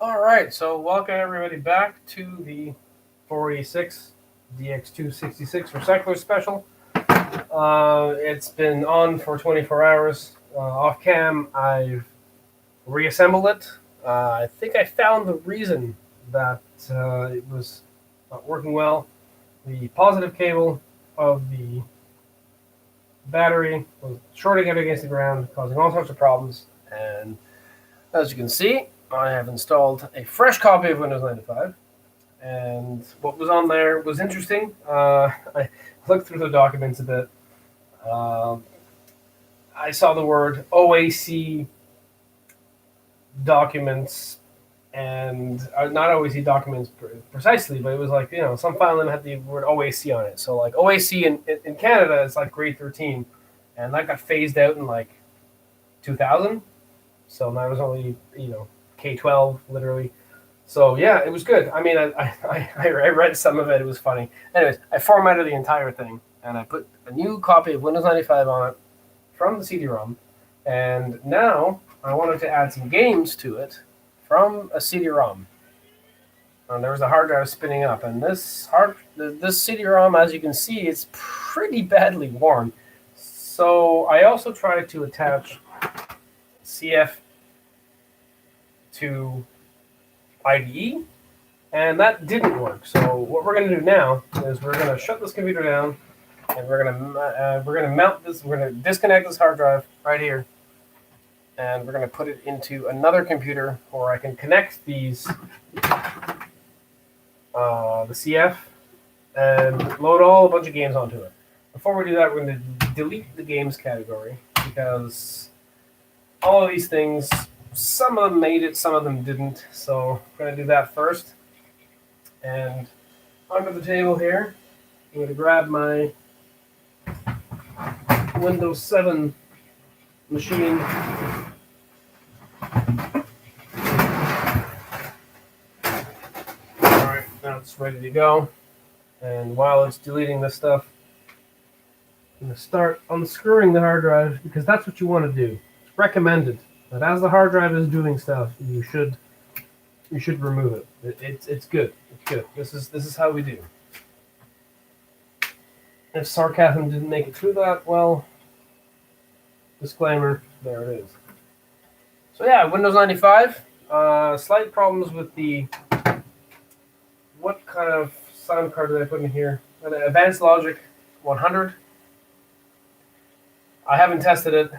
All right, so welcome everybody back to the 486 DX266 Recycler Special. It's been on for 24 hours. Off cam, I've reassembled it. I think I found the reason that it was not working well. The positive cable of the battery was shorting out against the ground, causing all sorts of problems. And as you can see, I have installed a fresh copy of Windows 95. And what was on there was interesting. I looked through the documents a bit. Um I saw the word OAC documents, and not OAC documents precisely, but it was like, some file name had the word OAC on it. So like OAC in Canada is like grade 13, and that got phased out in like 2000. So that was only K-12 literally. So yeah, it was good. I mean, I read some of it. It was funny. Anyways, I formatted the entire thing and I put a new copy of Windows 95 on it from the CD-ROM, and now I wanted to add some games to it from a CD-ROM. And there was a hard drive spinning up, and this CD-ROM, as you can see, it's pretty badly worn. So I also tried to attach CF to IDE, and that didn't work. So what we're going to do now is we're going to shut this computer down, and we're going to mount this. We're going to disconnect this hard drive right here, and we're going to put it into another computer where I can connect these the CF and load a bunch of games onto it. Before we do that, we're going to delete the games category because all of these things, some of them made it, some of them didn't. So we're going to do that first. And under the table here, I'm going to grab my Windows 7 machine. Alright, now it's ready to go. And while it's deleting this stuff, I'm going to start unscrewing the hard drive because that's what you want to do. It's recommended that as the hard drive is doing stuff, you should remove it. It's good. It's good. This is how we do. If sarcasm didn't make it through that, well, disclaimer, there it is. So yeah, Windows 95. Slight problems with the, what kind of sound card did I put in here? Advanced Logic 100. I haven't tested it.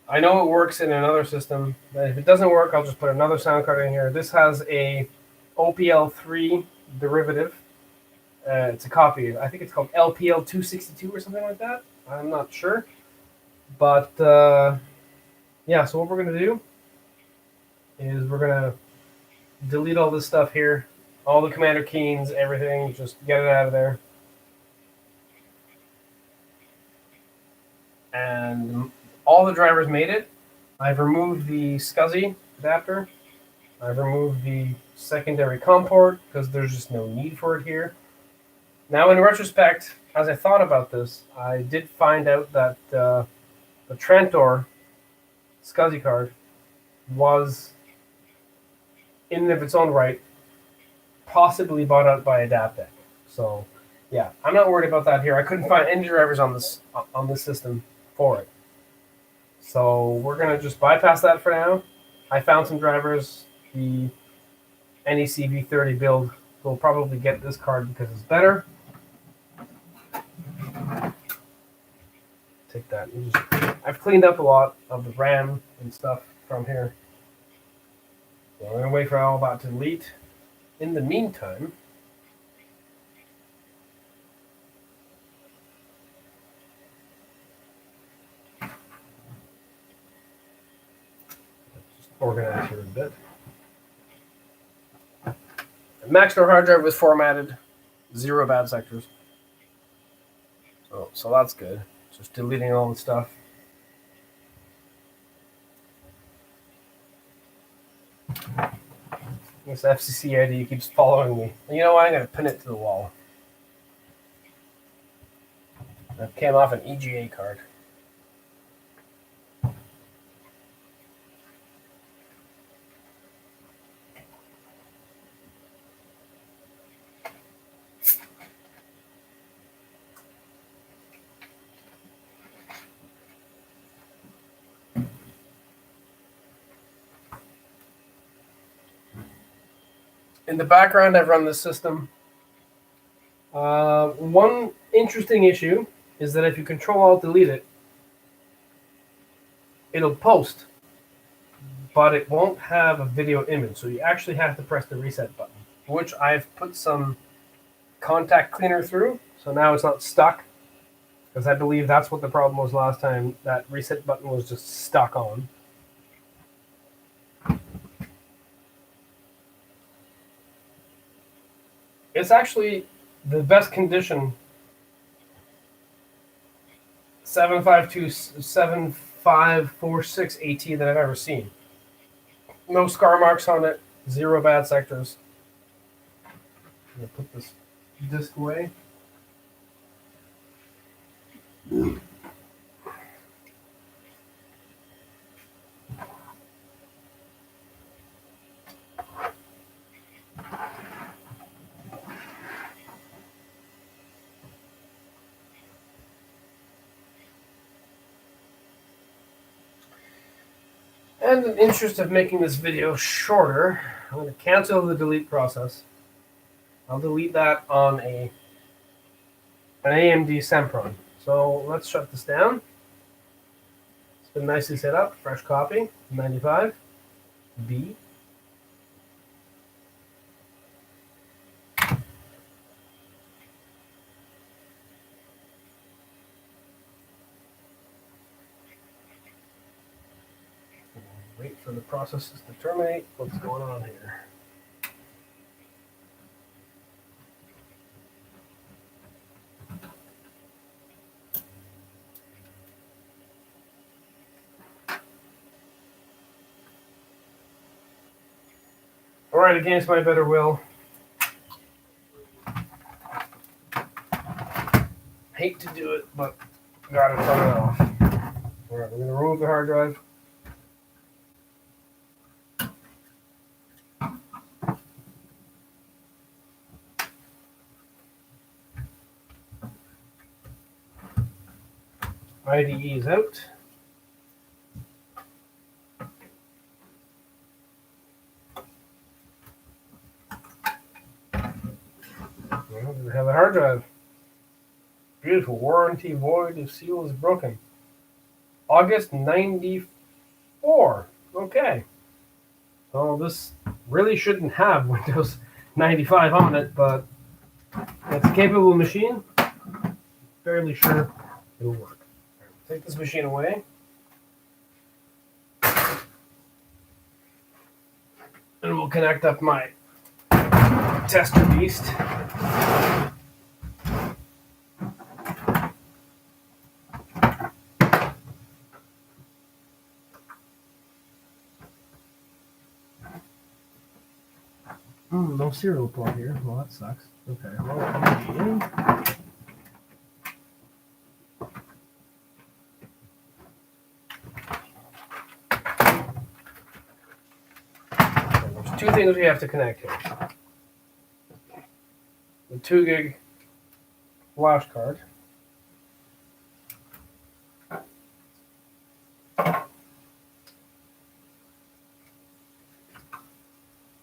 I know it works in another system, but if it doesn't work, I'll just put another sound card in here. This has a OPL3 derivative. It's a copy. I think it's called LPL262 or something like that. I'm not sure. But yeah, so what we're going to do is we're going to delete all this stuff here. All the commander keys, everything. Just get it out of there. And all the drivers made it. I've removed the SCSI adapter. I've removed the secondary COM port because there's just no need for it here. Now, in retrospect, as I thought about this, I did find out that the Trantor SCSI card was, in and of its own right, possibly bought out by Adaptec. So, yeah, I'm not worried about that here. I couldn't find any drivers on this system for it. So we're going to just bypass that for now. I found some drivers. The NEC V30 build will probably get this card because it's better. Take that. I've cleaned up a lot of the RAM and stuff from here. So we're going to wait for all that to delete. In the meantime, just organize here a bit. The Maxtor hard drive was formatted, 0 bad sectors. So that's good. Just deleting all the stuff. This FCC ID keeps following me. And you know what? I'm going to pin it to the wall. That came off an EGA card. In the background, I've run this system. One interesting issue is that if you Control-Alt-Delete it, it'll post, but it won't have a video image. So you actually have to press the reset button, which I've put some contact cleaner through. So now it's not stuck, because I believe that's what the problem was last time. That reset button was just stuck on. It's actually the best condition 7546 AT that I've ever seen. No scar marks on it, 0 bad sectors. I'm going to put this disc away. And in the interest of making this video shorter, I'm going to cancel the delete process. I'll delete that on an AMD Sempron. So let's shut this down. It's been nicely set up. Fresh copy, 95, B. Wait for the processes to terminate. What's going on here? All right, against my better will. Hate to do it, but gotta turn it off. All right, we're gonna remove the hard drive. IDE is out. Well, we have a hard drive. Beautiful. Warranty void if seal is broken. August 94. Okay. So this really shouldn't have Windows 95 on it, but it's a capable machine. Fairly sure it'll work. Take this machine away. And we'll connect up my tester beast. No serial port here. Well, that sucks. Okay. Well, there's two things we have to connect here. The 2 gig flash card.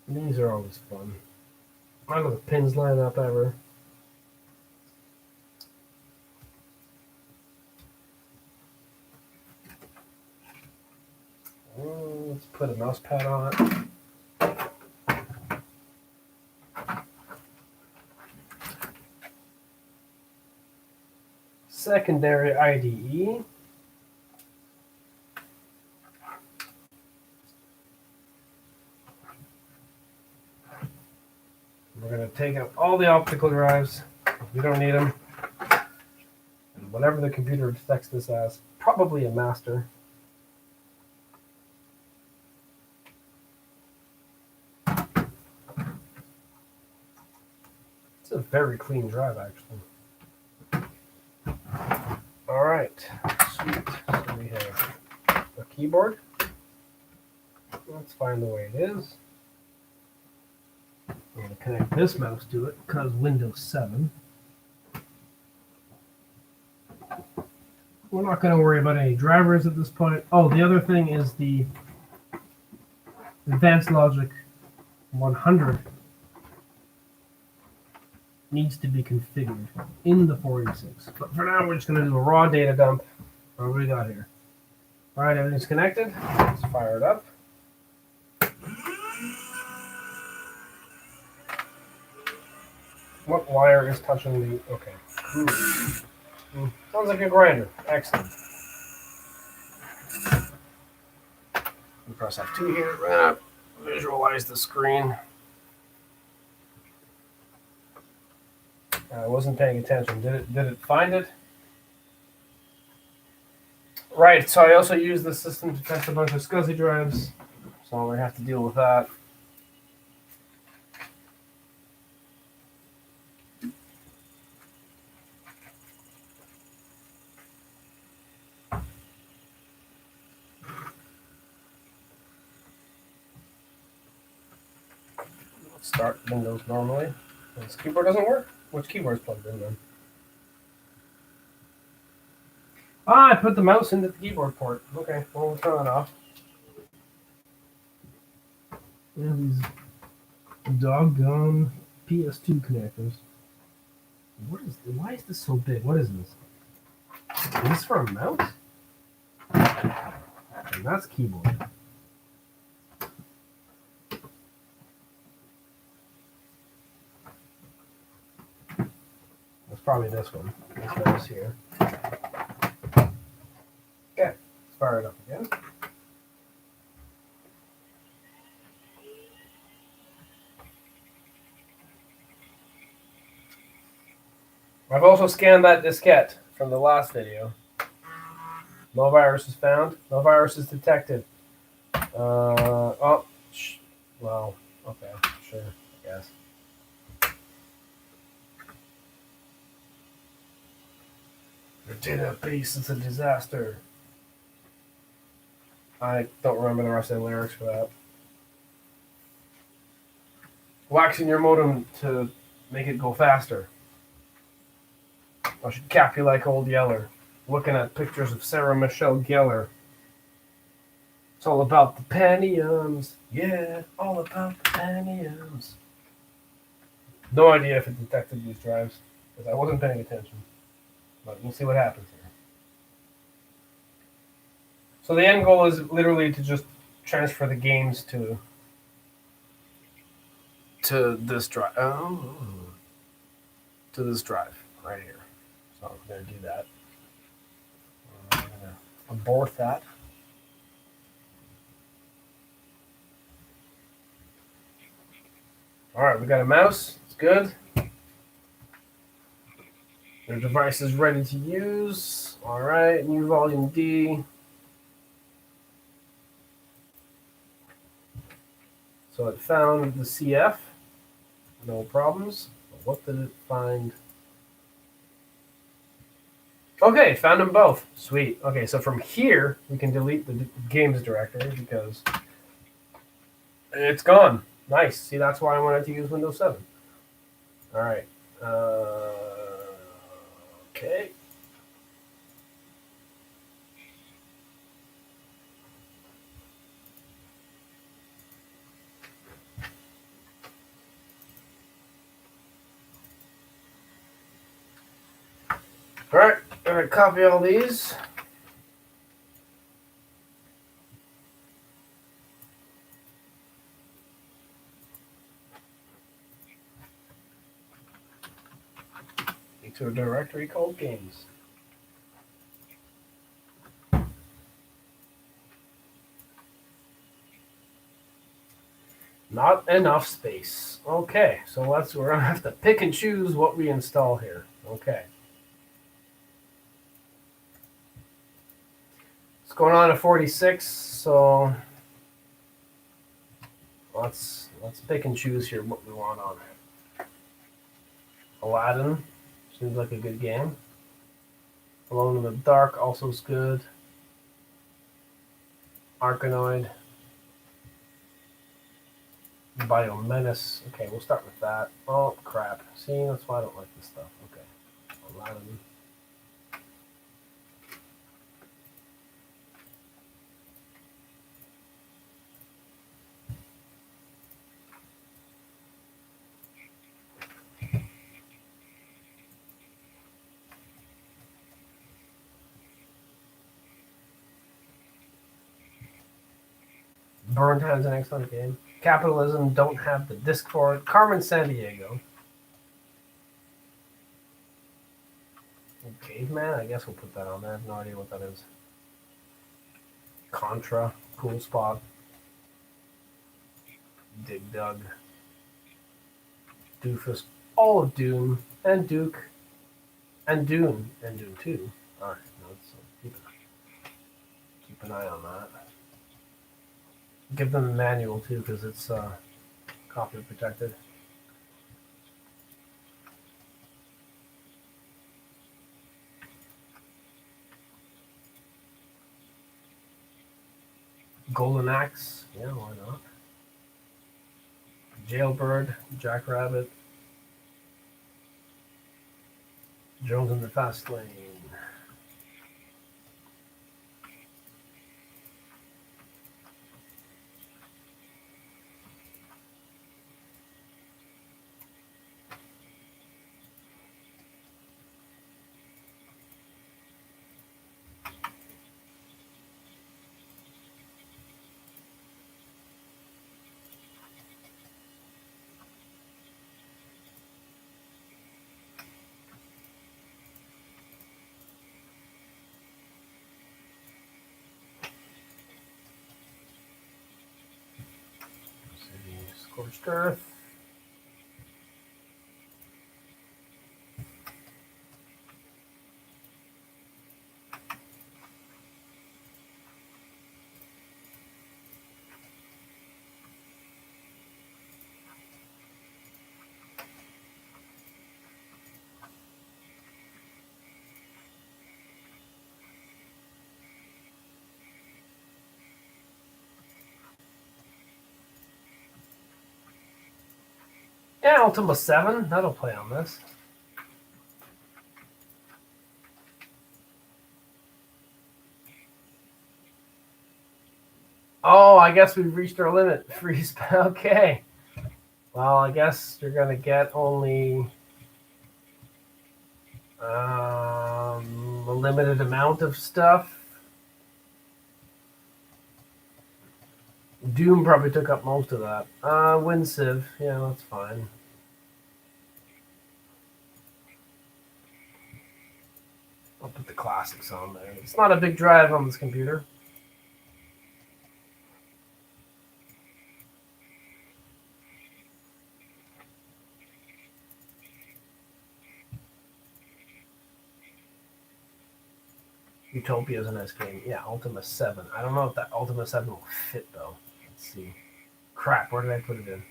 These are always fun. None of the pins line up ever. Let's put a mouse pad on it. Secondary IDE. We're going to take out all the optical drives. We don't need them. And whatever the computer detects this as, probably a master. It's a very clean drive, actually. All right, sweet. So we have a keyboard. Let's find the way it is. I'm going to connect this mouse to it because Windows 7. We're not going to worry about any drivers at this point. Oh, the other thing is the Advanced Logic 100 needs to be configured in the 46. But for now, we're just going to do a raw data dump. What do we got here? All right, everything's connected. Let's fire it up. What wire is touching the... Okay. Sounds like a grinder. Excellent. We press F2 here. Visualize the screen. I wasn't paying attention. Did it find it? Right, so I also use the system to test a bunch of SCSI drives, so I have to deal with that. Let's start Windows normally. This keyboard doesn't work? Which keyboard's plugged in then? I put the mouse into the keyboard port. Okay, well, we'll turn that off. Yeah, these doggone PS2 connectors. Why is this so big? What is this? Is this for a mouse? And that's keyboard. That's probably this one. This mouse here. Okay, let's fire it up again. I've also scanned that diskette from the last video. No virus is found. No virus is detected. Well, okay, sure, I guess. Your database is a disaster. I don't remember the rest of the lyrics for that. Waxing your modem to make it go faster. I should cap you like old Yeller, looking at pictures of Sarah Michelle Gellar. It's all about the Pentiums. Yeah, all about the Pentiums. No idea if it detected these drives, because I wasn't paying attention. But we'll see what happens here. So the end goal is literally to just transfer the games to this drive. Oh, to this drive right here. So I'm going to do that. I'm going to abort that. All right, we got a mouse. It's good. Your device is ready to use. All right, new volume D. So it found the CF. No problems. What did it find? Okay, found them both. Sweet. Okay, so from here, we can delete the games directory because it's gone. Nice. See, that's why I wanted to use Windows 7. All right. Okay. All right. I'm going to copy all these. To a directory called games. Not enough space. Okay, so we're gonna have to pick and choose what we install here. Okay. It's going on at 46, so let's pick and choose here what we want on it. Aladdin seems like a good game. Alone in the Dark also is good. Arkanoid. Biomenace. Okay, we'll start with that. Oh, crap. See, that's why I don't like this stuff. Okay. Aladdin. Burntime's an excellent game. Capitalism, don't have the disc for it. Carmen Sandiego. Caveman, I guess we'll put that on there. I have no idea what that is. Contra, cool spot. Dig Dug. Doofus, all of Doom, and Duke, and Dune, and Dune 2. Alright, so keep an eye on that. Give them a manual too, because it's copy protected. Golden Axe, yeah, why not? Jailbird, Jackrabbit, Jones in the Fast Lane. Scorched Earth. Yeah, Ultima 7. That'll play on this. Oh, I guess we've reached our limit. Freeze. Okay. Well, I guess you're going to get only a limited amount of stuff. Doom probably took up most of that. Wind Civ. Yeah, that's fine. I'll put the classics on there. It's not a big drive on this computer. Utopia is a nice game. Yeah, Ultima 7. I don't know if that Ultima 7 will fit, though. Let's see. Crap, where did I put it in?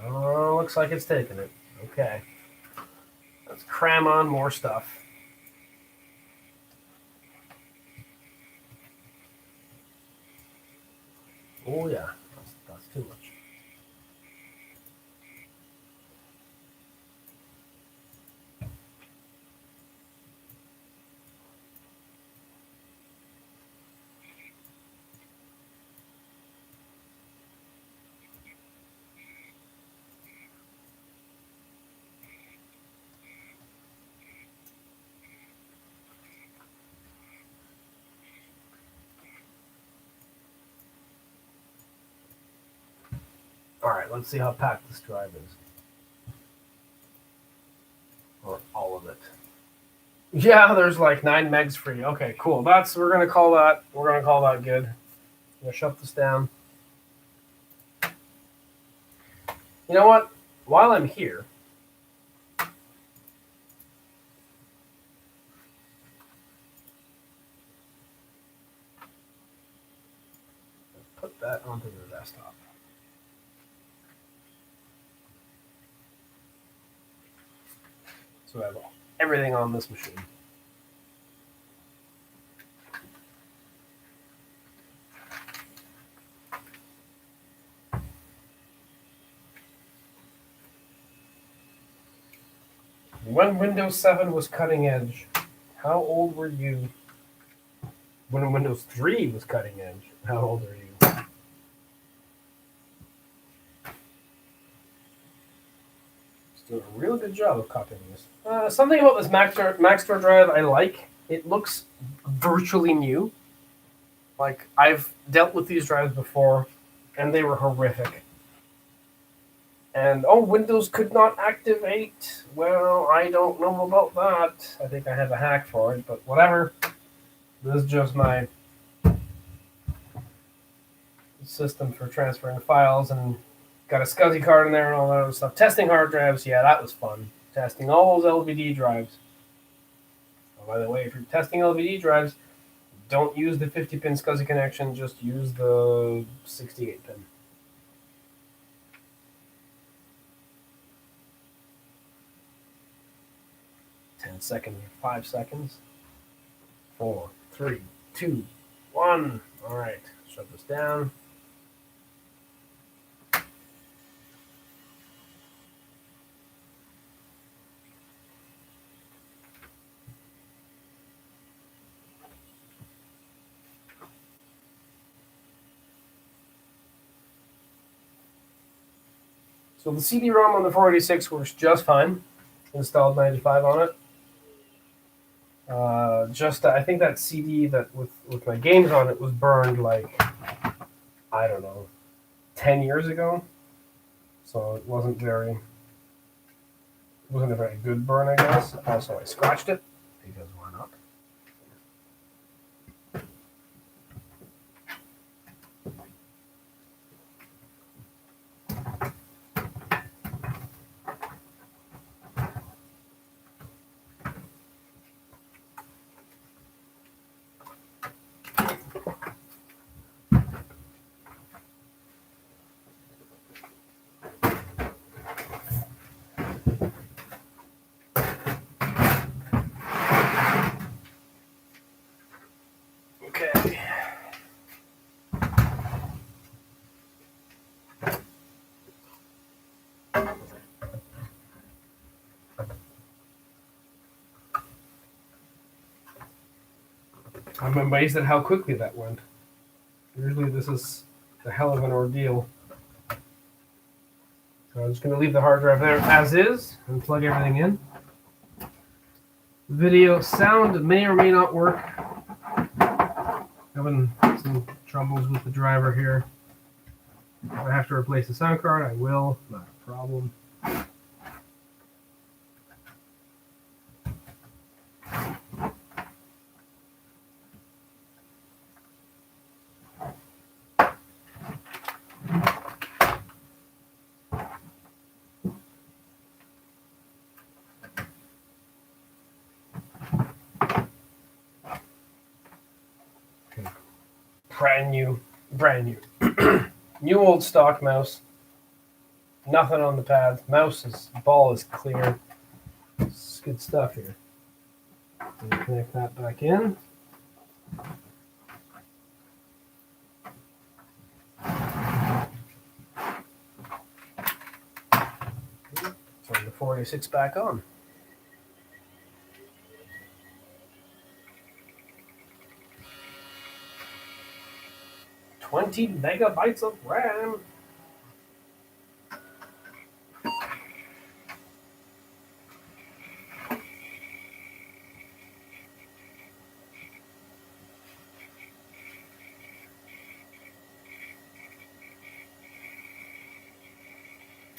Oh, looks like it's taking it. Okay. Let's cram on more stuff. Oh, yeah. That's too much. All right, let's see how packed this drive is. Or all of it. Yeah, there's like 9 megs free. Okay, cool. We're gonna call that good. I'm gonna shut this down. You know what? While I'm here, put that onto the desktop. So I have everything on this machine. When Windows 7 was cutting edge, how old were you? When Windows 3 was cutting edge, how old are you? Doing a really good job of copying this. Something about this Maxtor drive I like. It looks virtually new. Like, I've dealt with these drives before, and they were horrific. And, Windows could not activate. Well, I don't know about that. I think I have a hack for it, but whatever. This is just my system for transferring files, and got a SCSI card in there and all that other stuff. Testing hard drives, yeah, that was fun. Testing all those LVD drives. Oh, by the way, if you're testing LVD drives, don't use the 50-pin SCSI connection, just use the 68-pin. Seconds, 5 seconds. 4, 3, 2, 1. All right, shut this down. So the CD-ROM on the 486 works just fine. Installed 95 on it. I think that CD that with my games on it was burned like, I don't know, 10 years ago. So it wasn't a very good burn, I guess. Also, I scratched it because why not? I'm amazed at how quickly that went. Usually this is a hell of an ordeal. So I'm just going to leave the hard drive there as is and plug everything in. Video sound may or may not work. Having some troubles with the driver here. If I have to replace the sound card, I will. Not a problem. Brand new. New old stock mouse. Nothing on the pad. Ball is clear. It's good stuff here. Connect that back in. Turn the 46 back on. $20 megabytes of RAM.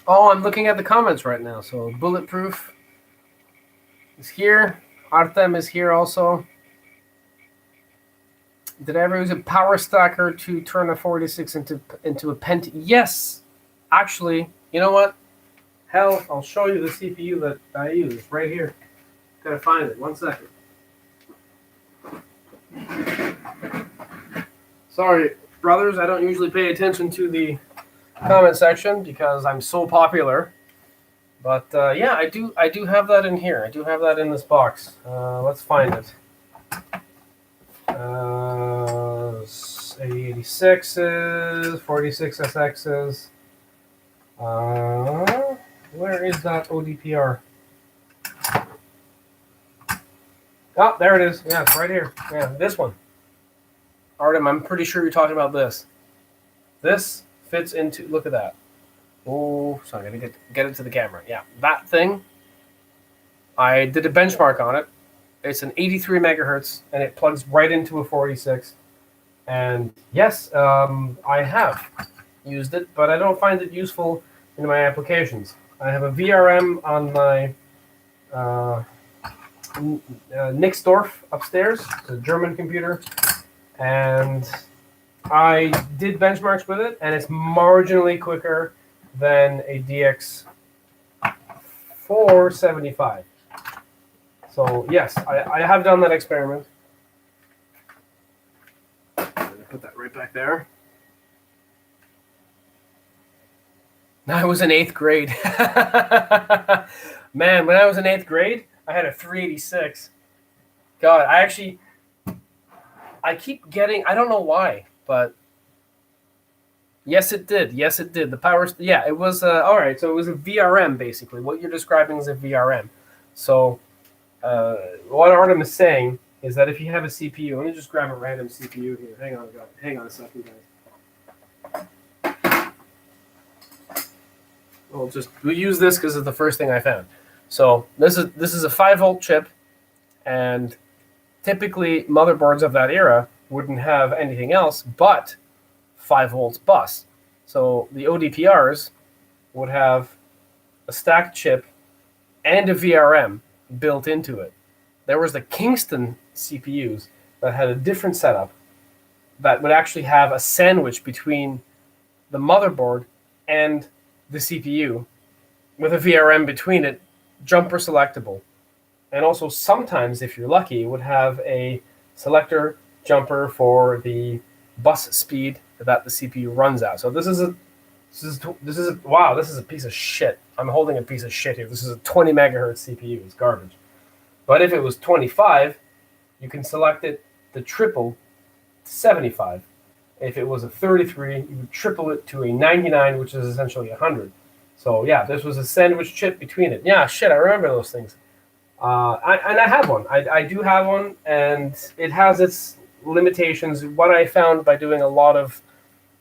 Oh, I'm looking at the comments right now. So Bulletproof is here. Artem is here also. Did I ever use a power stacker to turn a 46 into a Pentium? Yes, actually. You know what? Hell, I'll show you the CPU that I use right here. Gotta find it. 1 second. Sorry, brothers. I don't usually pay attention to the comment section because I'm so popular. But yeah, I do have that in here. I do have that in this box. Let's find it. 8086s, 46SXs. Where is that ODPR? Oh, there it is. Yeah, it's right here. Yeah, this one. Artem, I'm pretty sure you're talking about this. This fits into, look at that. Oh, so I'm going to get it to the camera. Yeah, that thing, I did a benchmark on it. It's an 83 megahertz, and it plugs right into a 46. And yes, I have used it, but I don't find it useful in my applications. I have a VRM on my uh, Nixdorf upstairs, it's a German computer, and I did benchmarks with it, and it's marginally quicker than a DX 475. So yes, I have done that experiment. I'm gonna put that right back there. I was in 8th grade. Man, when I was in 8th grade, I had a 386. God, I keep getting, I don't know why, but yes, it did. Yes, it did. The power, yeah, it was, all right, so it was a VRM, basically. What you're describing is a VRM. So what Artem is saying is that if you have a CPU, let me just grab a random CPU here. Hang on a second, guys. We'll use this because it's the first thing I found. So this is a 5-volt chip, and typically motherboards of that era wouldn't have anything else but 5 volts bus. So the ODPRs would have a stacked chip and a VRM built into it. There was the Kingston CPUs that had a different setup that would actually have a sandwich between the motherboard and the CPU with a VRM between it, jumper selectable. And also sometimes, if you're lucky, it would have a selector jumper for the bus speed that the CPU runs at. So this is a piece of shit. I'm holding a piece of shit here. This is a 20 megahertz CPU. It's garbage. But if it was 25, you can select it the triple to 75. If it was a 33, you would triple it to a 99, which is essentially 100. So yeah, this was a sandwich chip between it. Yeah, shit, I remember those things. I have one. I do have one, and it has its limitations. What I found by doing a lot of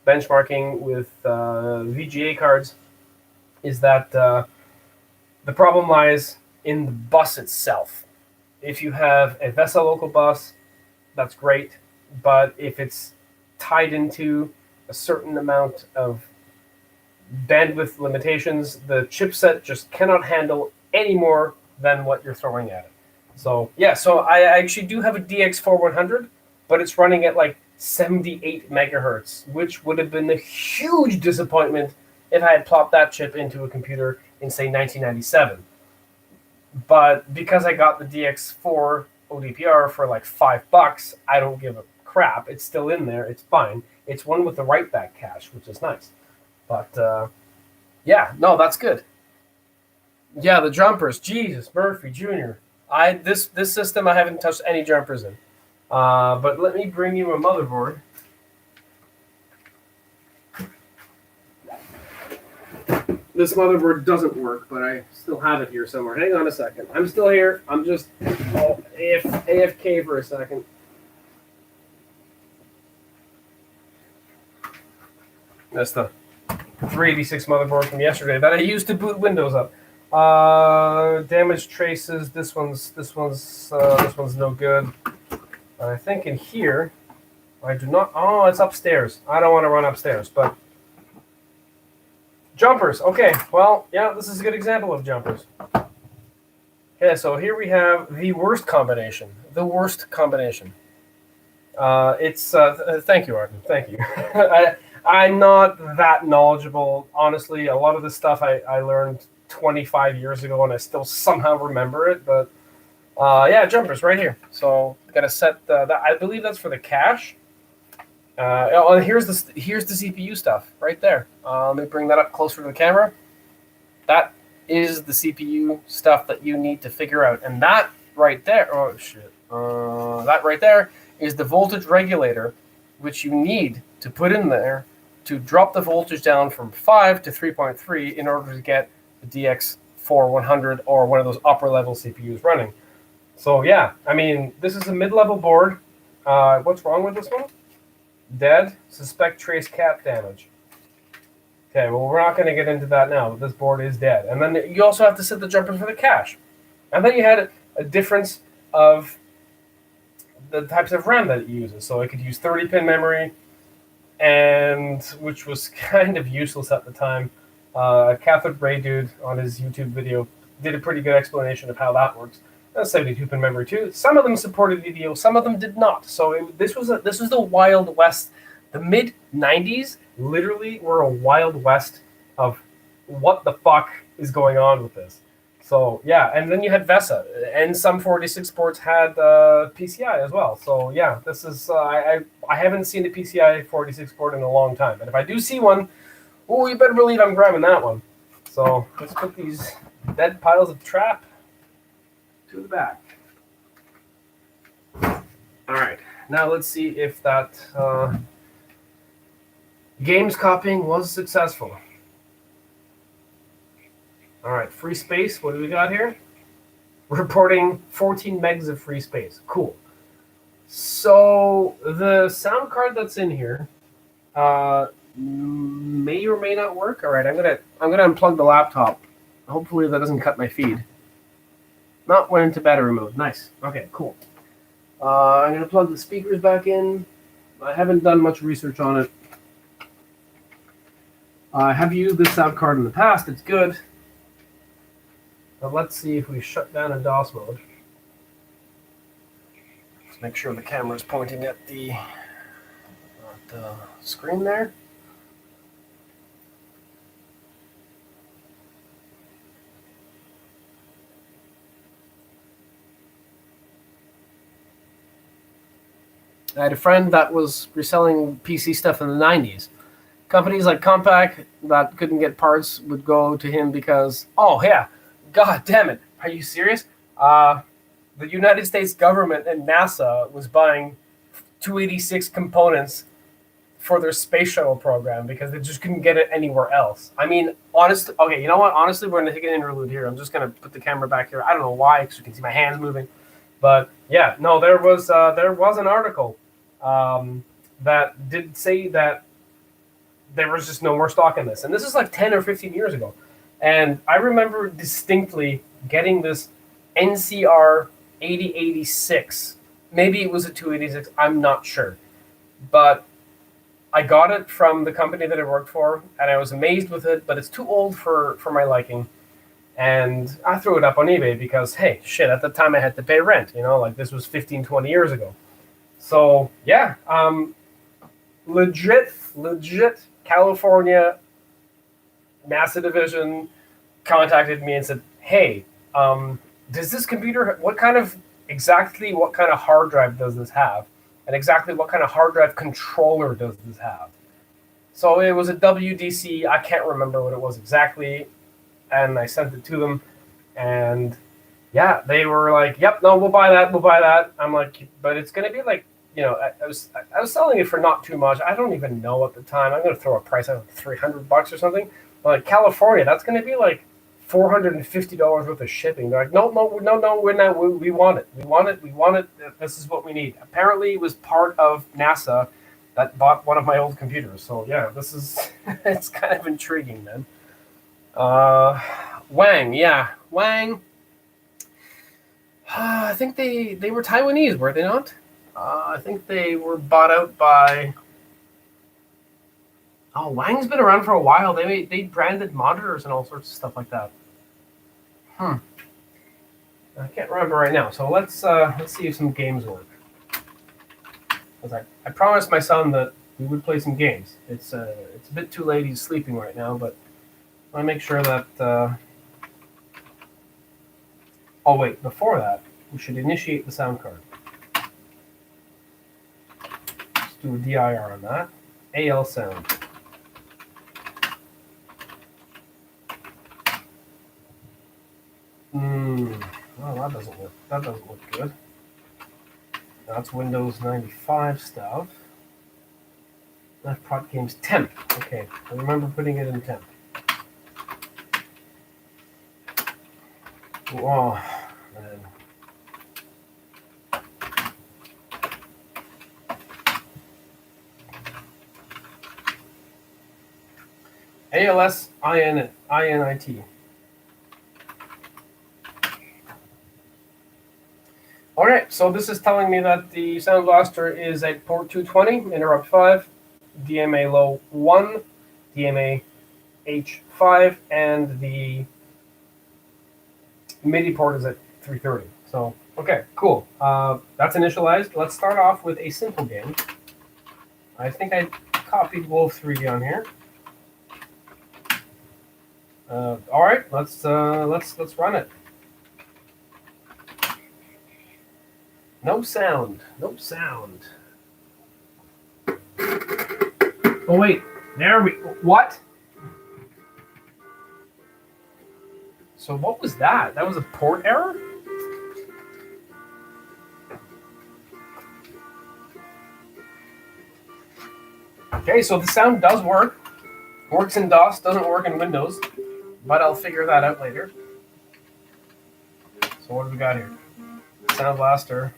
benchmarking with VGA cards is that the problem lies in the bus itself. If you have a VESA local bus, that's great, but if it's tied into a certain amount of bandwidth limitations, the chipset just cannot handle any more than what you're throwing at it. So yeah, so I actually do have a DX4100, but it's running at like 78 megahertz, which would have been a huge disappointment if I had plopped that chip into a computer in, say, 1997. But because I got the DX4 ODPR for like $5, I don't give a crap. It's still in there. It's fine. It's one with the write-back cache, which is nice. But yeah, no, that's good. Yeah, the jumpers. Jesus, Murphy Jr. This system I haven't touched any jumpers in. But let me bring you a motherboard. This motherboard doesn't work, but I still have it here somewhere. Hang on a second. I'm still here. I'm just AFK for a second. That's the 386 motherboard from yesterday that I used to boot Windows up. Damage traces. This one's no good. I think in here, I do not. Oh, it's upstairs. I don't want to run upstairs, but jumpers. Okay, well, yeah, this is a good example of jumpers. Okay, so here we have the worst combination. The worst combination. It's thank you, Arden. Thank you. I'm not that knowledgeable, honestly. A lot of this stuff I learned 25 years ago, and I still somehow remember it. But yeah, jumpers right here. So got to set that. I believe that's for the cache. And here's the CPU stuff right there. Let me bring that up closer to the camera. That is the CPU stuff that you need to figure out, and that right there. Oh shit! That right there is the voltage regulator, which you need to put in there to drop the voltage down from 5 to 3.3 in order to get the DX4100 or one of those upper level CPUs running. So yeah, I mean, this is a mid-level board. What's wrong with this one? Dead. Suspect trace cap damage. Okay, well, we're not going to get into that now, but this board is dead. And then you also have to set the jumper for the cache. And then you had a difference of the types of RAM that it uses. So it could use 30-pin memory, and which was kind of useless at the time. Catholic Ray Dude on his YouTube video did a pretty good explanation of how that works. 72-pin memory too. Some of them supported EDO, some of them did not. So this was the Wild West. The mid '90s literally were a Wild West of what the fuck is going on with this. So yeah, and then you had VESA, and some 486 ports had PCI as well. So yeah, this is I haven't seen a PCI 486 port in a long time, and if I do see one, oh, you better believe I'm grabbing that one. So let's put these dead piles of trap to the back. All right, now let's see if that games copying was successful. All right, free space. What do we got here? We're reporting 14 megs of free space. Cool. So the sound card that's in here may or may not work. All right, I'm gonna unplug the laptop. Hopefully that doesn't cut my feed. Not went into battery mode. Nice. Okay, cool. I'm gonna plug the speakers back in. I haven't done much research on it. I have used this sound card in the past. It's good. But let's see if we shut down in DOS mode. Let's make sure the camera is pointing at the screen there. I had a friend that was reselling PC stuff in the 90s. Companies like Compaq that couldn't get parts would go to him because, oh yeah, God damn it, are you serious? The United States government and NASA was buying 286 components for their space shuttle program because they just couldn't get it anywhere else. I mean, honestly, okay, you know what? Honestly, we're going to take an interlude here. I'm just going to put the camera back here. I don't know why, because you can see my hands moving. But yeah, no, there was an article that did say that there was just no more stock in this. And this is like 10 or 15 years ago. And I remember distinctly getting this NCR 8086. Maybe it was a 286. I'm not sure. But I got it from the company that I worked for, and I was amazed with it, but it's too old for my liking. And I threw it up on eBay because, hey, shit, at the time I had to pay rent. You know, like this was 15, 20 years ago. So, yeah, legit California NASA division contacted me and said, hey, does this computer, what kind of hard drive does this have? And exactly what kind of hard drive controller does this have? So it was a WDC. I can't remember what it was exactly. And I sent it to them. And yeah, they were like, yep, no, we'll buy that. I'm like, but it's going to be like, you know, I was selling it for not too much. I don't even know at the time. I'm going to throw a price out of $300 or something. But like California, that's going to be like $450 worth of shipping. They're like, no, we're not. We want it. We want it. This is what we need. Apparently, it was part of NASA that bought one of my old computers. So yeah, this is it's kind of intriguing, man. Wang. I think they were Taiwanese, were they not? I think they were bought out by. Oh, Wang's been around for a while. They branded monitors and all sorts of stuff like that. I can't remember right now. So let's see if some games work. Because I promised my son that we would play some games. It's a bit too late. He's sleeping right now, but I want to make sure that. Oh wait, before that, we should initiate the sound card. Let's do a DIR on that. AL sound. Well, that doesn't work. That doesn't look good. That's Windows 95 stuff. That prod game's temp. Okay, I remember putting it in temp. Oh, man. ALS INIT. right, so this is telling me that the Sound Blaster is at port 220, interrupt 5, DMA low 1, DMA H5, and the MIDI port is at 330. So, okay, cool. That's initialized. Let's start off with a simple game. I think I copied Wolf 3D on here. All right, let's run it. No sound. No sound. Oh wait, there we. What? So what was that? That was a port error? Okay, so the sound does work. Works in DOS, doesn't work in Windows, but I'll figure that out later. So what do we got here? Sound Blaster.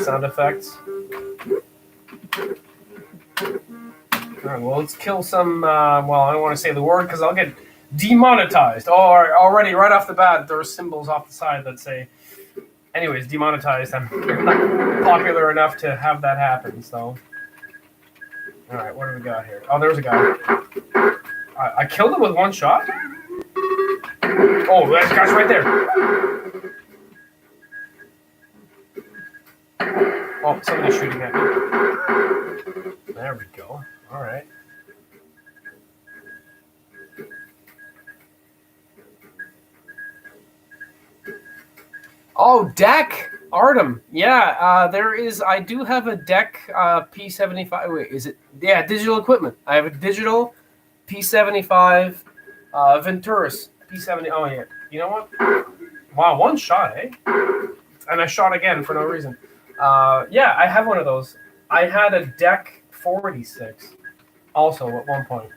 Sound effects. Alright, well, let's kill some, well, I don't want to say the word because I'll get demonetized. Oh, already, right off the bat, there are symbols off the side that say, anyways, demonetized. I'm not popular enough to have that happen, so. Alright, what do we got here? Oh, there's a guy. I killed him with one shot? Oh, that guy's right there. Oh, somebody's shooting at me. There we go. All right. Oh, DEC! Artem. Yeah, there is. I do have a DEC P75. Wait, is it? Yeah, digital equipment. I have a digital P75 Venturis P70. Oh, yeah. You know what? Wow, one shot, eh? And I shot again for no reason. Yeah, I have one of those. I had a DEC 486 also at one point.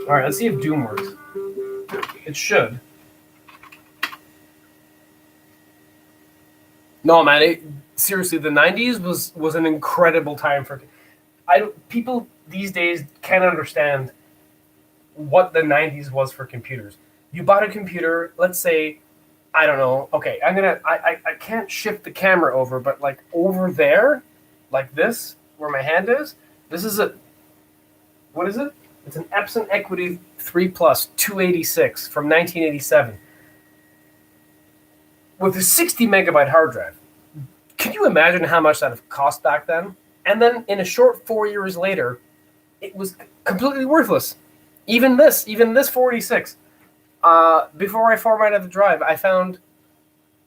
All right, let's see if Doom works. It should. No, man. Seriously, the 90s was an incredible time for. People these days can't understand what the 90s was for computers. You bought a computer, let's say, I don't know. Okay, I can't shift the camera over, but like over there, like this, where my hand is, this is what is it? It's an Epson Equity 3 Plus 286 from 1987 with a 60 megabyte hard drive. Can you imagine how much that cost back then? And then in a short 4 years later, it was completely worthless. Even this 486. Before I formatted the drive, I found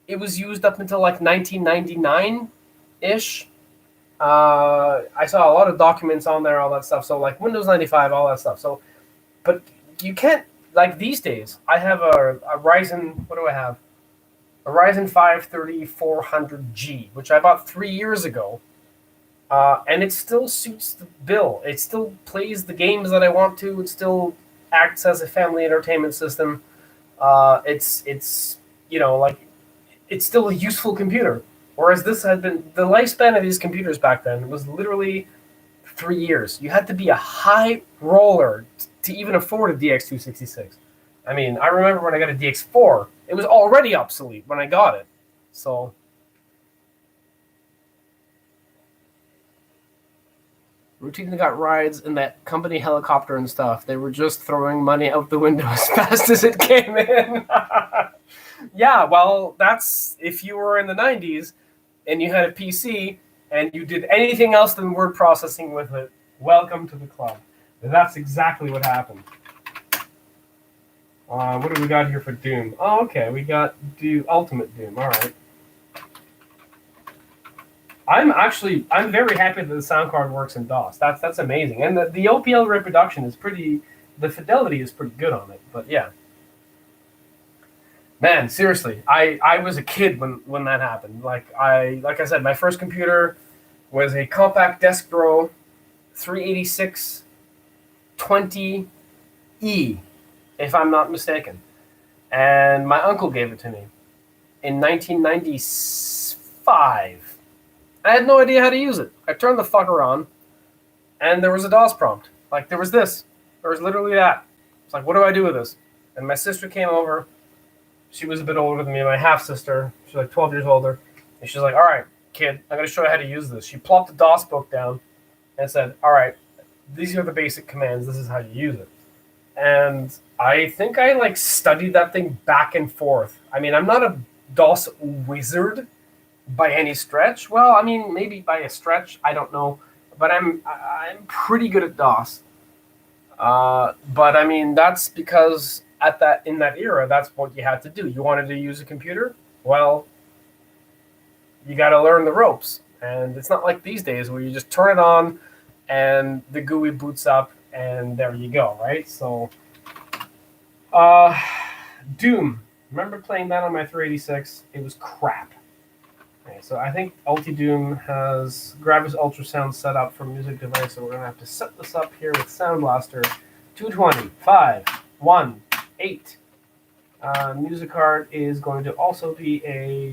it was used up until like 1999-ish. I saw a lot of documents on there, all that stuff. So like Windows 95, all that stuff. So, but you can't, like these days, I have a Ryzen, what do I have? A Ryzen 5 3400G, which I bought 3 years ago. And it still suits the bill. It still plays the games that I want to. It still acts as a family entertainment system. It's you know, like it's still a useful computer. Whereas this had been the lifespan of these computers back then was literally 3 years. You had to be a high roller to even afford a DX266. I mean, I remember when I got a DX4, it was already obsolete when I got it. So. Routinely got rides in that company helicopter and stuff. They were just throwing money out the window as fast as it came in. Yeah, well, that's if you were in the 90s and you had a PC and you did anything else than word processing with it, welcome to the club. And that's exactly what happened. What do we got here for Doom? Oh, okay, we got Ultimate Doom. All right. I'm very happy that the sound card works in DOS. That's amazing. And the OPL reproduction is the fidelity is pretty good on it. But yeah. Man, seriously, I was a kid when that happened. Like I said, my first computer was a Compact Desk Pro 386 20E, if I'm not mistaken. And my uncle gave it to me in 1995. I had no idea how to use it. I turned the fucker on, and there was a DOS prompt. Like, there was this. There was literally that. It's like, what do I do with this? And my sister came over, she was a bit older than me, my half sister. She's like 12 years older, and she's like, "All right, kid, I'm gonna show you how to use this." She plopped the DOS book down and said, "All right, these are the basic commands. This is how you use it." And I think I like studied that thing back and forth. I mean, I'm not a DOS wizard by any stretch. Well, I mean, maybe by a stretch, I don't know, but I'm pretty good at DOS. But I mean, that's because in that era, that's what you had to do. You wanted to use a computer, well, you got to learn the ropes. And it's not like these days where you just turn it on, and the GUI boots up, and there you go, right? So, Doom. Remember playing that on my 386? It was crap. Okay, so I think Ulti Doom has Gravis Ultrasound set up for music device, so we're going to have to set this up here with Sound Blaster. 220, 5, 1, 8. Music card is going to also be a...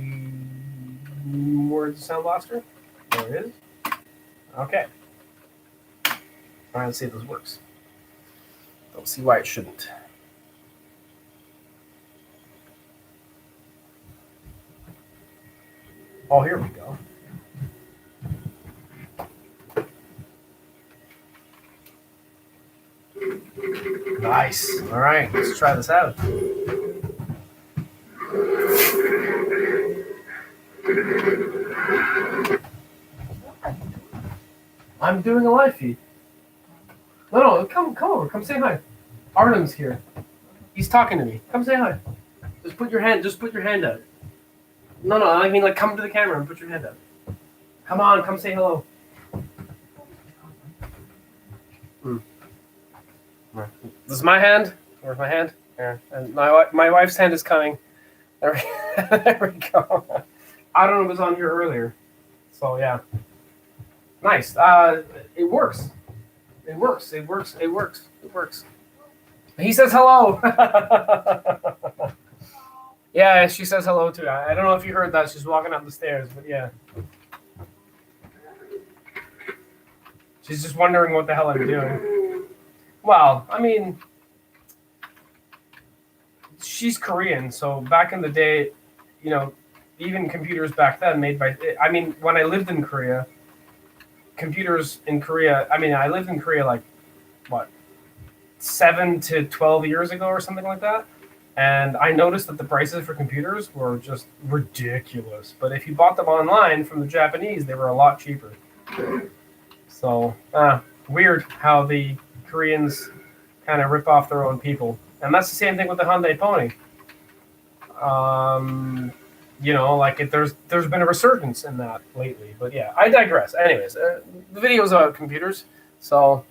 Where's the Sound Blaster? There it is. Okay. All right, let's see if this works. Don't see why it shouldn't. Oh, here we go. Nice. All right, let's try this out. I'm doing a live feed. No, come over. Come say hi. Artem's here. He's talking to me. Come say hi. Just put your hand out. No, I mean like come to the camera and put your hand out. Come on, come say hello. This is my hand. Where's my hand? There. And my wife's hand is coming. There we go. I don't know if it was on here earlier. So yeah. Nice. It works. It works. He says hello. Yeah, she says hello too. I don't know if you heard that. She's walking up the stairs, but yeah. She's just wondering what the hell I'm doing. Well, I mean, she's Korean, so back in the day, you know, even computers back then made by... I mean, when I lived in Korea, computers in Korea... I mean, I lived in Korea like, what, 7 to 12 years ago or something like that. And I noticed that the prices for computers were just ridiculous. But if you bought them online from the Japanese, they were a lot cheaper. So, weird how the Koreans kind of rip off their own people. And that's the same thing with the Hyundai Pony. You know, like there's been a resurgence in that lately. But yeah, I digress. Anyways, the video is about computers. So...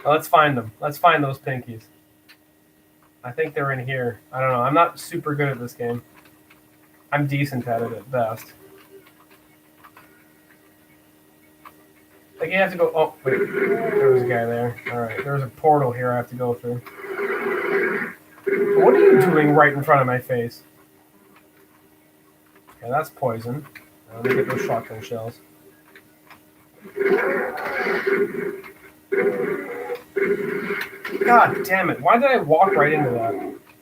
Let's find them. Let's find those pinkies. I think they're in here. I don't know. I'm not super good at this game. I'm decent at it at best. Like you have to go... Oh, wait. There was a guy there. Alright, there's a portal here I have to go through. What are you doing right in front of my face? Okay, that's poison. Let me get those shotgun shells. God damn it. Why did I walk right into that?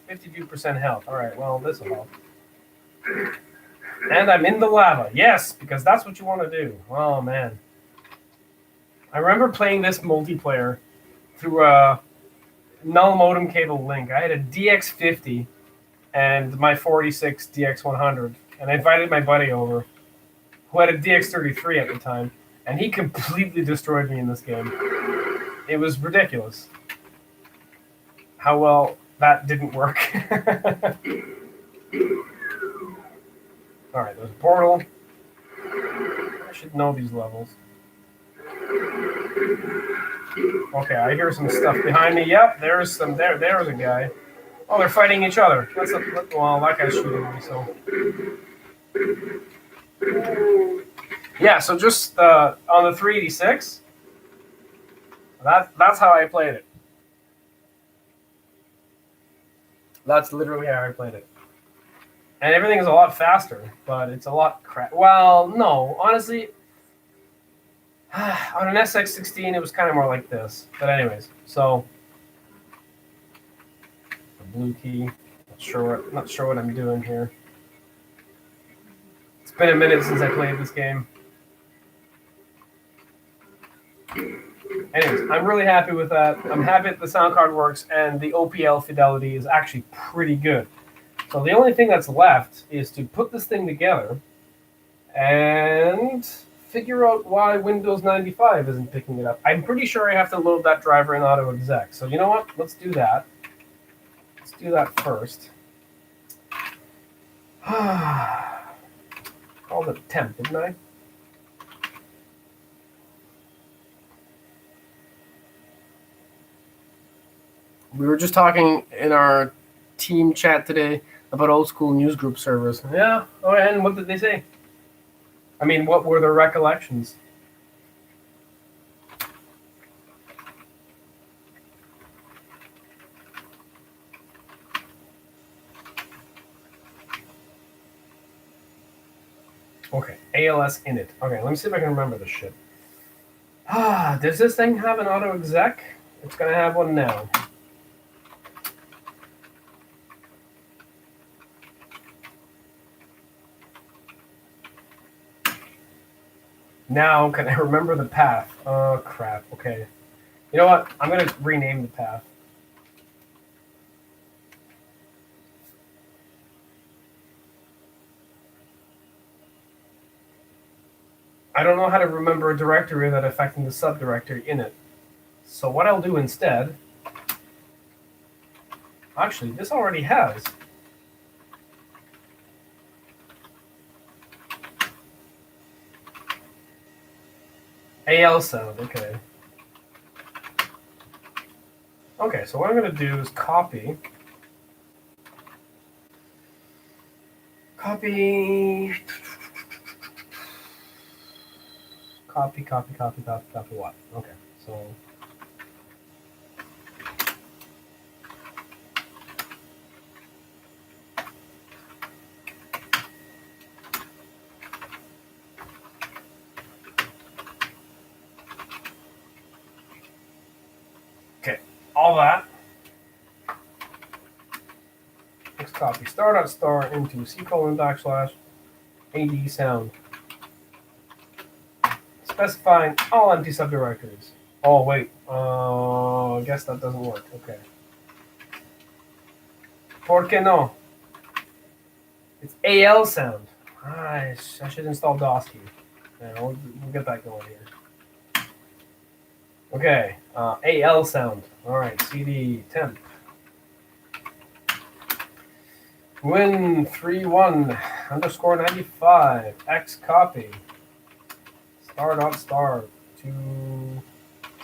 52% health. Alright, well, this will help. And I'm in the lava. Yes, because that's what you want to do. Oh, man. I remember playing this multiplayer through a null modem cable link. I had a DX50 and my 46 DX100. And I invited my buddy over, who had a DX33 at the time. And he completely destroyed me in this game. It was ridiculous how well that didn't work. Alright, there's a portal. I should know these levels. Okay, I hear some stuff behind me. Yep, there's some. There's a guy. Oh, they're fighting each other. Well, that guy's shooting me, so... Yeah, so just on the 386, that's how I played it. That's literally how I played it. And everything is a lot faster, but it's a lot crap. Well, no, honestly, On an SX16, it was kind of more like this. But anyways, so the blue key. Not sure what I'm doing here. It's been a minute since I played this game. Anyways, I'm really happy with that. I'm happy that the sound card works, and the OPL fidelity is actually pretty good. So the only thing that's left is to put this thing together and figure out why Windows 95 isn't picking it up. I'm pretty sure I have to load that driver in AutoExec. So you know what? Let's do that. Let's do that first. Called it temp, didn't I? We were just talking in our team chat today about old school newsgroup servers. Yeah. Oh, and what did they say? I mean, what were their recollections? Okay, ALS init. Okay, let me see if I can remember this shit. Does this thing have an AutoExec? It's gonna have one now. Now, can I remember the path? Oh, crap. Okay. You know what? I'm going to rename the path. I don't know how to remember a directory without affecting the subdirectory in it. So what I'll do instead... Actually, this already has. AL sound, okay. Okay, so what I'm going to do is copy, what? Okay, so okay, all that. Let's copy star.star into C:\\AD sound. Specifying all empty subdirectories. Oh, wait. I guess that doesn't work. Okay. ¿Por qué no? It's AL sound. I should install DOSKey. Yeah, we'll get that going here. Okay. AL sound. All right. CD temp. Win31_95. X copy. Star.star to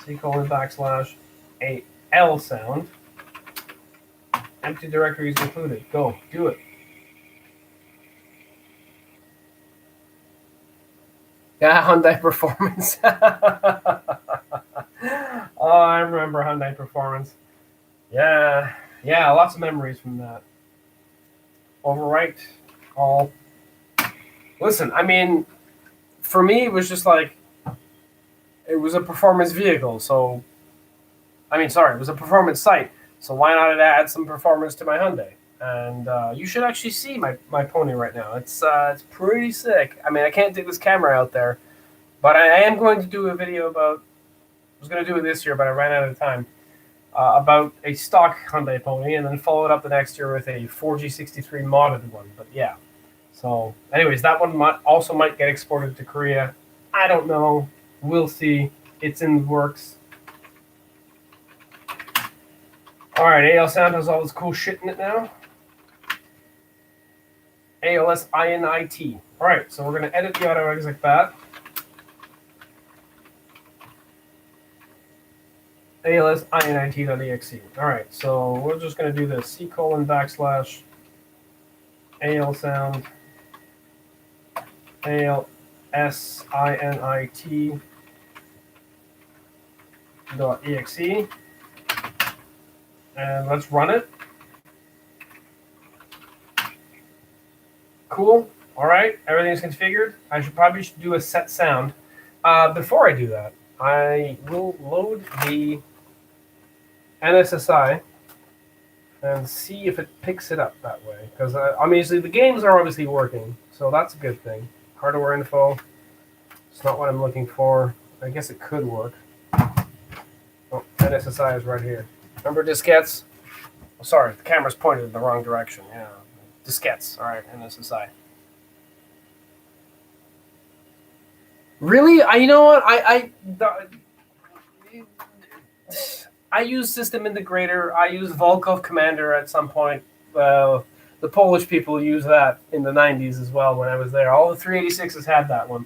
C:\AL sound. Empty directories included. Go. Do it. Yeah, Hyundai Performance. Oh, I remember Hyundai Performance. Yeah, lots of memories from that. Overwrite all. Listen, I mean, for me, it was just like, it was a performance vehicle. So, it was a performance site. So why not add some performance to my Hyundai? And you should actually see my pony right now. It's pretty sick. I mean, I can't take this camera out there, but I am going to do a video about. I was going to do it this year, but I ran out of time. About a stock Hyundai pony, and then follow it up the next year with a 4G63 modded one. But yeah. So, anyways, that one might get exported to Korea. I don't know. We'll see. It's in the works. All right, AL sound has all this cool shit in it now. ALS INIT. All right, so we're going to edit the AutoExec like that. ALS INIT.exe. All right, so we're just going to do this. C:\AL sound. ALS INIT.exe. And let's run it. Cool. All right, everything's configured. I should probably do a set sound. Before I do that, I will load the NSSI and see if it picks it up that way. Because obviously the games are obviously working, so that's a good thing. Hardware info. It's not what I'm looking for. I guess it could work. Oh, NSSI is right here. Remember diskettes? Oh, sorry, the camera's pointed in the wrong direction. Yeah, diskettes. All right, NSSI. Really? You know what? I use System Integrator. I use Volkov Commander at some point. The Polish people use that in the 90s as well when I was there. All the 386s had that one.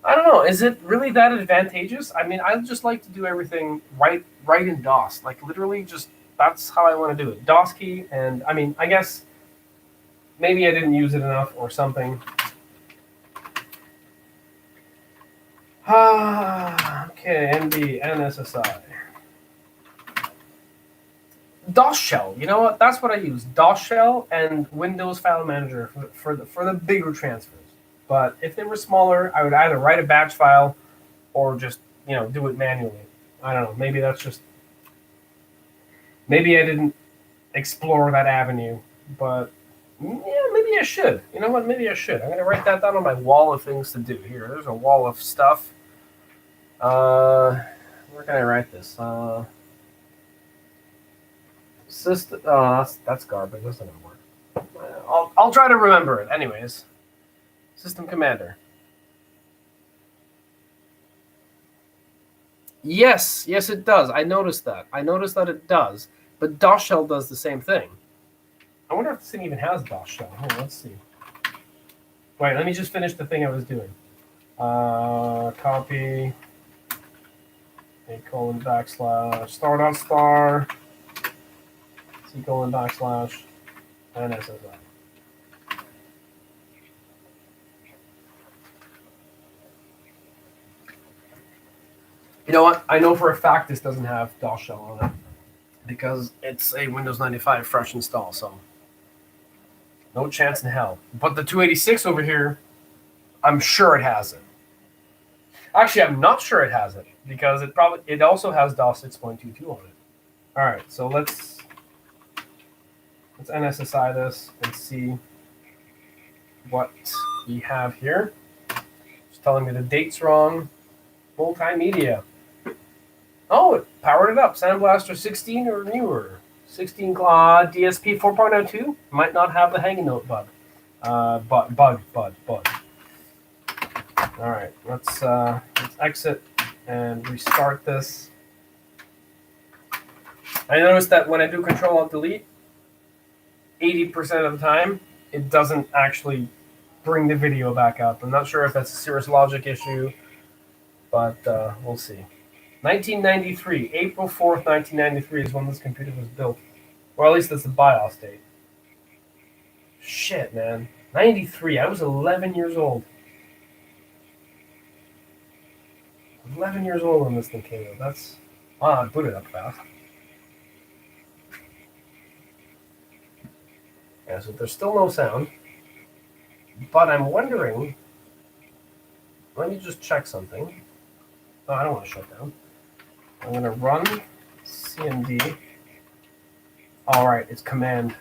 I don't know. Is it really that advantageous? I mean, I just like to do everything right in DOS. Like literally, just that's how I want to do it. DOS key, and I mean, I guess maybe I didn't use it enough or something. Okay, MD NSSI. DOS shell. You know what? That's what I use. DOS shell and Windows File Manager for the bigger transfers. But if they were smaller, I would either write a batch file or just do it manually. I don't know. Maybe that's just maybe I didn't explore that avenue, but yeah, maybe I should. You know what? Maybe I should. I'm gonna write that down on my wall of things to do. Here, there's a wall of stuff. Where can I write this? System. Oh, that's garbage. That's not gonna work. I'll try to remember it. Anyways, System Commander. Yes, it does. I noticed that. It does. But DOS shell does the same thing. I wonder if this thing even has DOS shell. Hold on, let's see. Wait, let me just finish the thing I was doing. Copy. A : star.star. C : /. NSSI. You know what? I know for a fact this doesn't have DOS shell on it because it's a Windows 95 fresh install, so no chance in hell. But the 286 over here, I'm sure it has it. Actually, I'm not sure it has it because it also has DOS 6.22 on it. All right, so let's NSSI this and see what we have here. It's telling me the date's wrong. Multimedia. Oh, it powered it up. Sandblaster 16 or newer. 16 DSP 4.02 might not have the hanging note bug. Bug. All right, let's exit and restart this. I noticed that when I do Control-Alt-Delete, 80% of the time, it doesn't actually bring the video back up. I'm not sure if that's a Cirrus Logic issue, but we'll see. 1993, April 4th, 1993 is when this computer was built. Or at least that's the BIOS date. Shit, man. 93, I was 11 years old. 11 years old when this thing came out. That's... I booted up fast. Yeah, so there's still no sound. But I'm wondering... Let me just check something. Oh, I don't want to shut down. I'm going to run cmd. All right, it's command.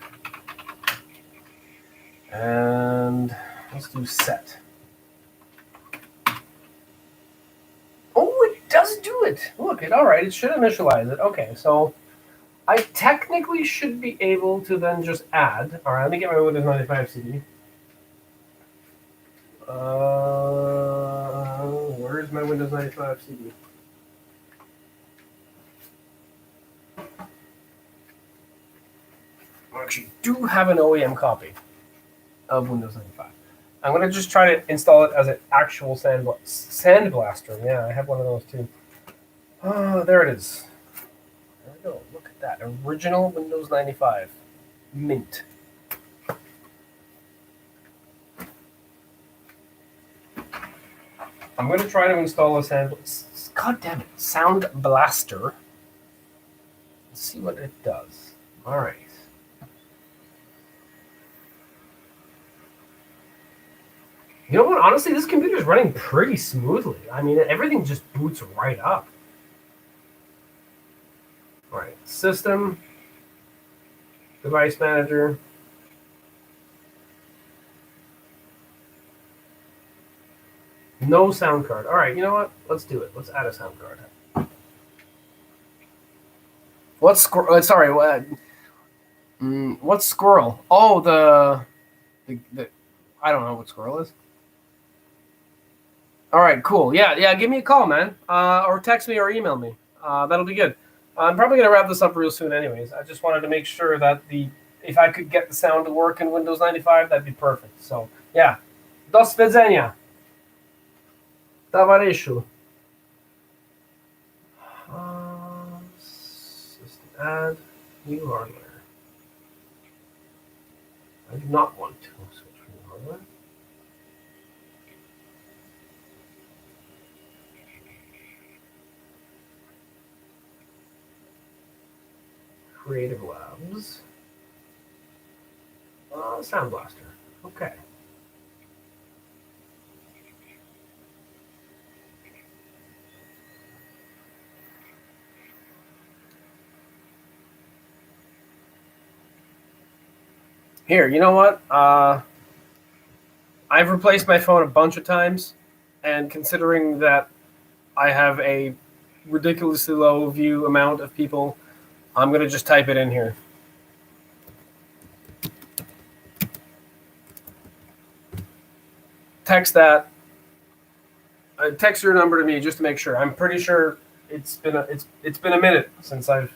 And let's do set. Oh, it does do it. Look, all right, it should initialize it. Okay, so I technically should be able to then just add. All right, let me get my Windows 95 CD. Where's my Windows 95 CD? I actually do have an OEM copy of Windows 95. I'm going to just try to install it as an actual Sandblaster. Yeah, I have one of those too. Oh, there it is. There we go. Look at that. Original Windows 95. Mint. I'm going to try to install a Sound Blaster. Let's see what it does. All right. You know what? Honestly, this computer is running pretty smoothly. I mean, everything just boots right up. All right, system, device manager. No sound card. All right, you know what? Let's do it. Let's add a sound card. What's sorry? What's squirrel? Oh, the I don't know what squirrel is. All right, cool. Yeah. Give me a call, man, or text me or email me. That'll be good. I'm probably gonna wrap this up real soon, anyways. I just wanted to make sure that if I could get the sound to work in Windows 95, that'd be perfect. So yeah, do widzenia. Towarzyszu. System add new hardware. I do not want to switch from hardware. Creative Labs. Sound Blaster. Okay. Here, you know what? I've replaced my phone a bunch of times, and considering that I have a ridiculously low view amount of people, I'm going to just type it in here. Text that. Text your number to me just to make sure. I'm pretty sure it's been a minute since I've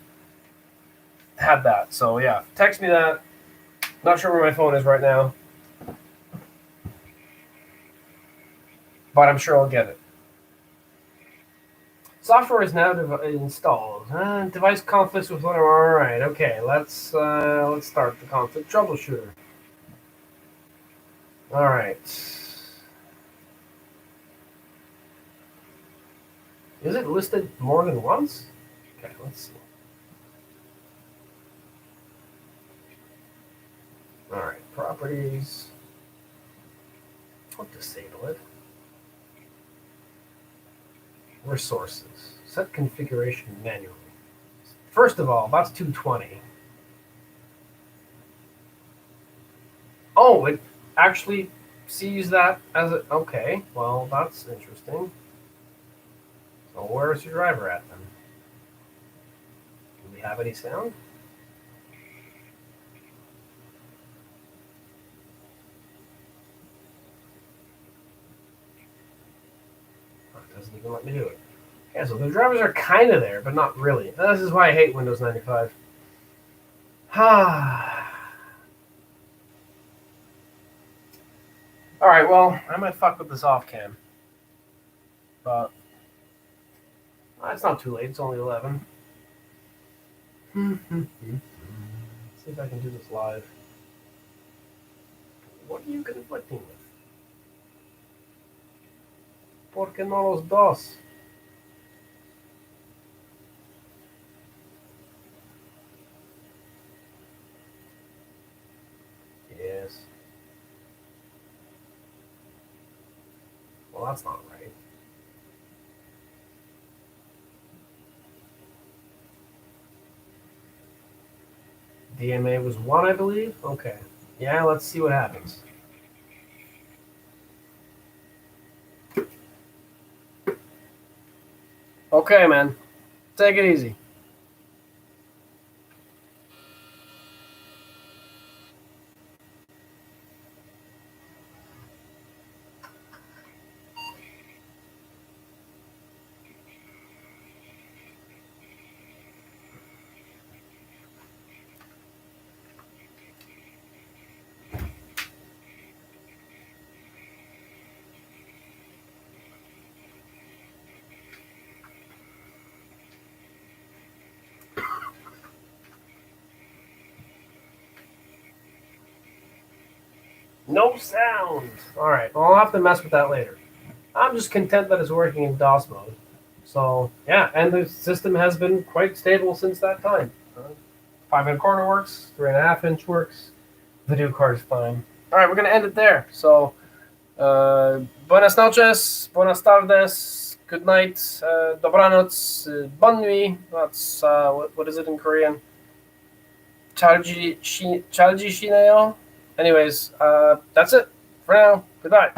had that. So yeah, text me that. Not sure where my phone is right now, but I'm sure I'll get it. Software is now installed. Device conflicts with whatever. All right, okay. Let's start the conflict troubleshooter. All right. Is it listed more than once? Okay, let's see. All right, properties. I'll disable it. Resources. Set configuration manually. First of all, that's 220. Oh, it actually sees that as a... Okay, well, that's interesting. So where's your driver at then? Do we have any sound? Oh, it doesn't even let me do it. Yeah, so the drivers are kind of there, but not really. This is why I hate Windows 95. All right, well, I might fuck with this off cam, but it's not too late. It's only 11. Let's see if I can do this live. What are you conflicting with? ¿Por qué no los dos? Yes. Well, that's not right. DMA was 1, I believe? Okay. Yeah, let's see what happens. Okay, man. Take it easy. No sound. All right. Well, I'll have to mess with that later. I'm just content that it's working in DOS mode. So, yeah, and the system has been quite stable since that time. 5 1/4 works, 3.5 inch works. Video card is fine. All right, we're going to end it there. So, Buenas noches, buenas tardes, good night, dobranoc, bon nuit. That's what is it in Korean? Chalji Shineo. Anyways, that's it for now. Goodbye.